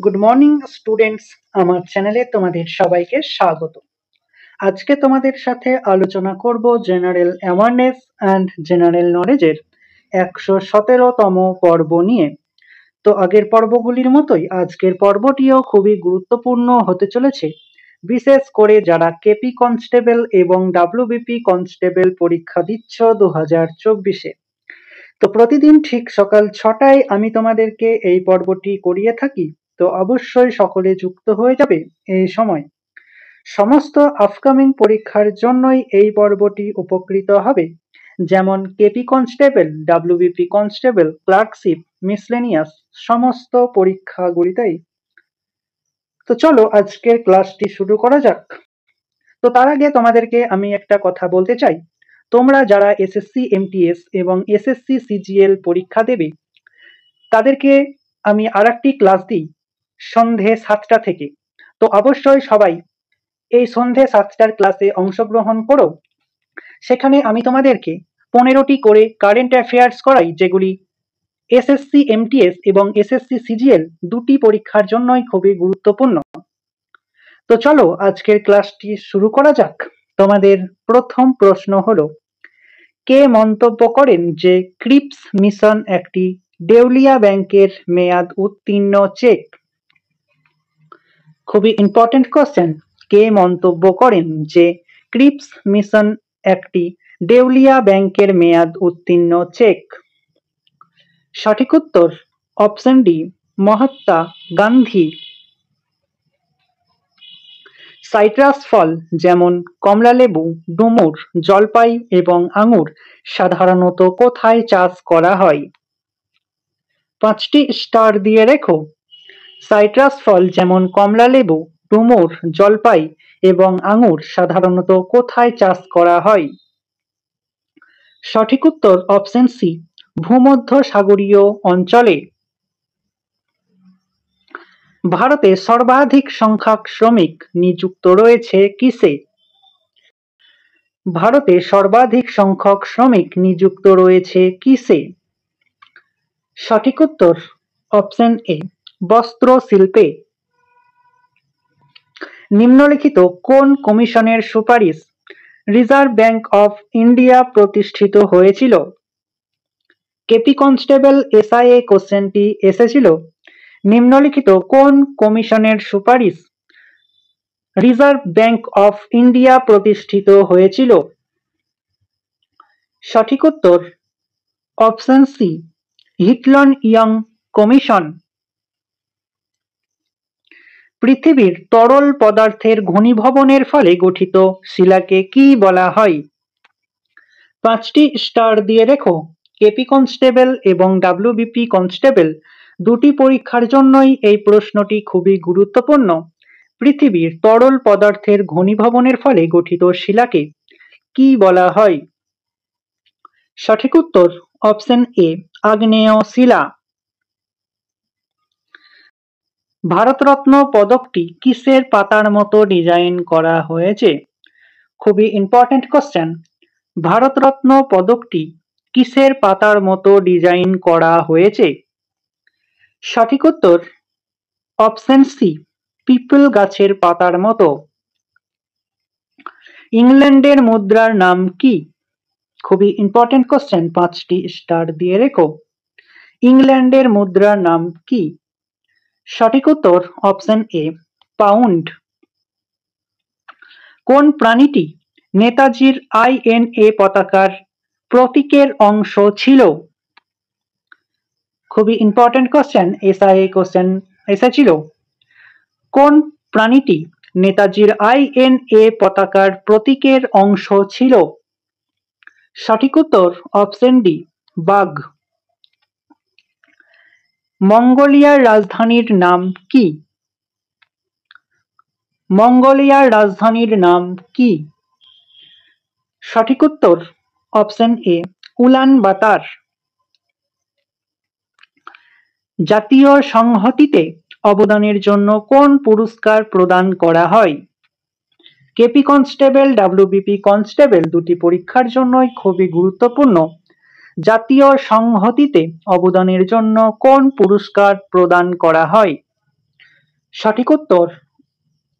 Good morning students, আমার চ্যানেলে তোমাদের সবাইকে স্বাগত। আজকে তোমাদের সাথে আলোচনা করব জেনারেল অ্যাওয়ারনেস অ্যান্ড জেনারেল নলেজের 117তম পর্ব নিয়ে। তো আগের পর্বগুলির মতোই আজকের পর্বটিও খুবই গুরুত্বপূর্ণ হতে চলেছে, বিশেষ করে যারা কেপি কনস্টেবল এবং ডাব্লিউবিপি কনস্টেবল পরীক্ষা দিচ্ছ 2024-এ। তো প্রতিদিন ঠিক সকাল 6টায় আমি তোমাদেরকে এই পর্বটি করিয়ে থাকি। তো অবশ্যই সকলে যুক্ত হয়ে যাবে এই সময়। সমস্ত আপকামিং পরীক্ষার জন্যই এই পর্বটি উপকৃত হবে, যেমন KP constable, WBP constable, clerkship, miscellaneous সমস্ত পরীক্ষাগুলিতেই। তো চলো আজকের ক্লাসটি শুরু করা যাক। তো তার আগে তোমাদেরকে আমি একটা কথা বলতে চাই, তোমরা যারা এসএসসি এমটিএস এবং এসএসসি সিজিএল পরীক্ষা দেবে তাদেরকে আমি আরেকটি ক্লাস দিই সন্ধে 7টা থেকে। তো অবশ্যই সবাই এই সন্ধে 7টার ক্লাসে অংশগ্রহণ করো। সেখানে আমি তোমাদেরকে 15টি করে কারেন্ট অ্যাফেয়ার্স করাই, যেগুলি এসএসসি এমটিএস এবং এসএসসি সিজিএল দুটি পরীক্ষার জন্যই খুবই গুরুত্বপূর্ণ। তো চলো আজকের ক্লাসটি শুরু করা যাক। তোমাদের প্রথম প্রশ্ন হলো, কে মন্তব্য করেন যে ক্রিপস মিশন একটি দেউলিয়া ব্যাংকের মেয়াদ উত্তীর্ণ চেক? খুবই ইম্পর্টেন্ট কোশ্চেন। কে মন্তব্য করেন যে ক্রিপস মিশন একটি দেউলিয়া ব্যাংকের মেয়াদ উত্তীর্ণ চেক? সঠিক উত্তর option D, Mahatma Gandhi. Citrus ফল যেমন কমলালেবু, ডুমুর, জলপাই এবং আঙুর সাধারণত কোথায় চাষ করা হয়? 5টি স্টার দিয়ে রেখো। সাইট্রাস ফল যেমন কমলালেবু, ডুমুর, জলপাই এবং আঙুর সাধারণত কোথায় চাষ করা হয়? সঠিক উত্তর অপশন সি, ভূমধ্যসাগরীয় অঞ্চলে। ভারতে সর্বাধিক সংখ্যক শ্রমিক নিযুক্ত রয়েছে কিসে? ভারতে সর্বাধিক সংখ্যক শ্রমিক নিযুক্ত রয়েছে কিসে? সঠিক উত্তর অপশন এ, বস্ত্র শিল্পে। নিম্নলিখিত কোন কমিশনের সুপারিশ রিজার্ভ ব্যাংক অফ ইন্ডিয়া প্রতিষ্ঠিত হয়েছিল? কেপি কনস্টেবল এসআইএ কোশ্চেনটি এসেছিল। নিম্নলিখিত কোন কমিশনের সুপারিশ রিজার্ভ ব্যাংক অফ ইন্ডিয়া প্রতিষ্ঠিত হয়েছিল? সঠিক উত্তর অপশন সি, হিটলন ইয়ং কমিশন। পৃথিবীর তরল পদার্থের ঘনীভবনের ফলে গঠিত শিলাকে কি বলা হয়? 5টি স্টার দিয়ে রেখো। কেপি কনস্টেবল এবং ডাব্লিউবিপি কনস্টেবল দুটি পরীক্ষার জন্যই এই প্রশ্নটি খুবই গুরুত্বপূর্ণ। পৃথিবীর তরল পদার্থের ঘনীভবনের ফলে গঠিত শিলাকে কি বলা হয়? সঠিক উত্তর অপশন এ, আগ্নেয় শিলা। ভারতরত্ন পদকটি কিসের পাতার মতো ডিজাইন করা হয়েছে? খুবই ইম্পর্টেন্ট কোশ্চেন। ভারতরত্ন পদকটি কিসের পাতার মতো ডিজাইন করা হয়েছে? সঠিক উত্তর অপশন সি, পিপল গাছের পাতার মতো। ইংল্যান্ডের মুদ্রার নাম কি? খুবই ইম্পর্টেন্ট কোশ্চেন, 5টি স্টার দিয়ে রেখো। ইংল্যান্ডের মুদ্রার নাম কি? সঠিক উত্তর অপশন এ, পাউন্ড। কোন প্রাণীটি নেতাজির আইএনএ পতাকার প্রতীকের অংশ ছিল? খুবই ইম্পর্টেন্ট কোশ্চেন, এসআইএ কোশ্চেন এসেছিল। কোন প্রাণীটি নেতাজির আইএনএ পতাকার প্রতীকের অংশ ছিল? সঠিক উত্তর অপশন ডি, বাঘ। মঙ্গোলিয়ার রাজধানীর নাম কি? মঙ্গোলিয়ার রাজধানীর নাম কি? সঠিক উত্তর অপশন এ, উলান বাতার। জাতীয় সংহতিতে অবদানের জন্য কোন পুরস্কার প্রদান করা হয়? কেপি কনস্টেবল, ডাব্লিউবিপি কনস্টেবল দুটি পরীক্ষার জন্যই খুবই গুরুত্বপূর্ণ। জাতীয় সংহতিতে অবদানের জন্য কোন পুরস্কার প্রদান করা হয়? সঠিক উত্তর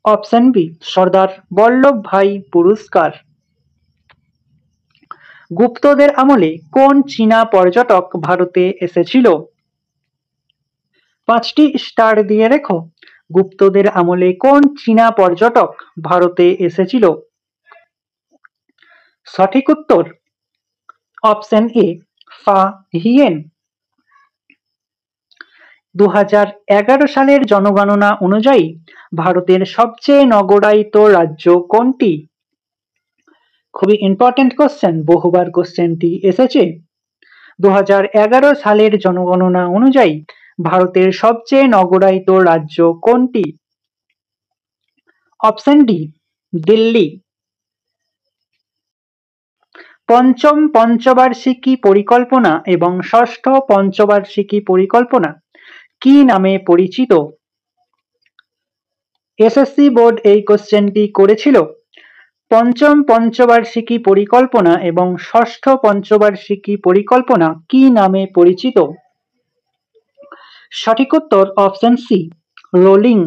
অপশন বি, সর্দার বল্লভভাই পুরস্কার। গুপ্তদের আমলে কোন চীনা পর্যটক ভারতে এসেছিল? 5টি স্টার দিয়ে রেখো। গুপ্তদের আমলে কোন চীনা পর্যটক ভারতে এসেছিল? সঠিক উত্তর অপশন এ, ফা হিয়েন। 2011 সালের জনগণনা অনুযায়ী ভারতের সবচেয়ে নগরায়িত রাজ্য কোনটি? খুবই ইম্পর্টেন্ট কোশ্চেন, বহুবার কোশ্চেনটি এসেছে। 2011 সালের জনগণনা অনুযায়ী ভারতের সবচেয়ে নগরায়িত রাজ্য কোনটি? Option D, Delhi. পঞ্চম পঞ্চবার্ষিকী পরিকল্পনা এবং ষষ্ঠ পঞ্চবার্ষিকী পরিকল্পনা কি নামে পরিচিত? এসএসসি বোর্ড এই কোশ্চেনটি করেছিল। পঞ্চম পঞ্চবার্ষিকী পরিকল্পনা এবং ষষ্ঠ পঞ্চবার্ষিকী পরিকল্পনা কি নামে পরিচিত? সঠিক উত্তর অপশন সি, রোলিং।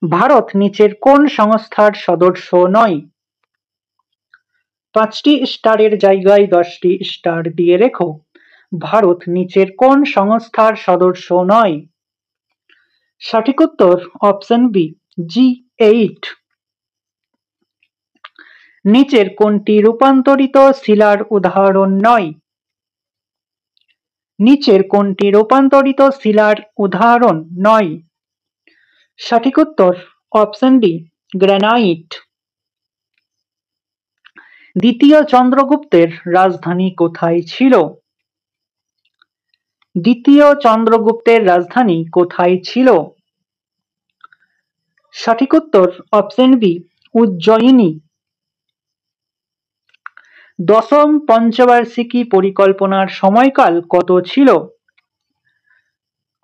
ভারত নিচের কোন সংস্থার সদস্য নয়? 5টি স্টারের জায়গায় 10টি স্টার দিয়ে রেখো। ভারত নিচের কোন সংস্থার সদস্য নয়? সঠিক উত্তর অপশন বি, G8। নিচের কোনটি রূপান্তরিত শিলার উদাহরণ নয়? নিচের কোনটি রূপান্তরিত শিলার উদাহরণ নয়? সঠিক উত্তর অপশন ডি, গ্রানাইট। দ্বিতীয় চন্দ্রগুপ্তের রাজধানী কোথায় ছিল? দ্বিতীয় চন্দ্রগুপ্তের রাজধানী কোথায় ছিল? সঠিক উত্তর অপশন বি, উজ্জয়িনী। দশম পঞ্চবার্ষিকী পরিকল্পনার সময়কাল কত ছিল?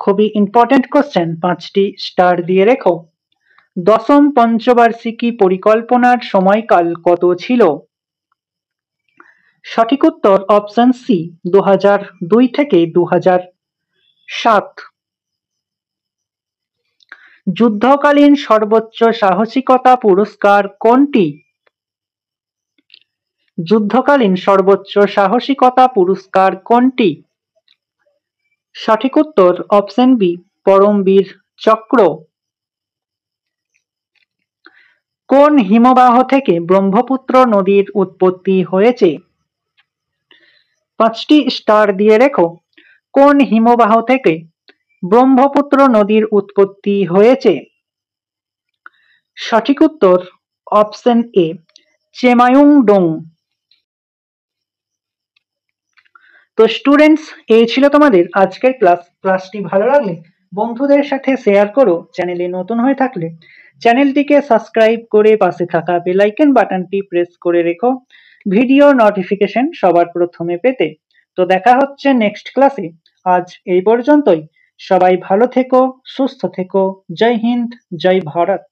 খুবই ইম্পর্টেন্ট কোশ্চেন, 5টি স্টার দিয়ে রেখো। দশম পঞ্চবার্ষিকী পরিকল্পনার সময়কাল কত ছিল? সঠিক উত্তর অপশন সি, 2002 থেকে 2007। যুদ্ধকালীন সর্বোচ্চ সাহসিকতা পুরস্কার কোনটি? যুদ্ধকালীন সর্বোচ্চ সাহসিকতা পুরস্কার কোনটি? সঠিক উত্তর অপশন বি, পরমবীর চক্র। কোন হিমবাহ থেকে ব্রহ্মপুত্র নদীর উৎপত্তি হয়েছে? 5টি স্টার দিয়ে রেখো। কোন হিমবাহ থেকে ব্রহ্মপুত্র নদীর উৎপত্তি হয়েছে? সঠিক উত্তর অপশন এ, চেমায়ুংডং। তো স্টুডেন্টস, এই ছিল তোমাদের আজকের ক্লাসটি ভালো লাগলে বন্ধুদের সাথে শেয়ার করো। চ্যানেলে নতুন হয়ে থাকলে চ্যানেলটিকে সাবস্ক্রাইব করে পাশে থাকা বেল আইকন বাটনটি প্রেস করে রেখো ভিডিও নোটিফিকেশন সবার প্রথমে পেতে। তো দেখা হচ্ছে নেক্সট ক্লাসে। আজ এই পর্যন্তই। সবাই ভালো থেকো, সুস্থ থেকো। জয় হিন্দ, জয় ভারত।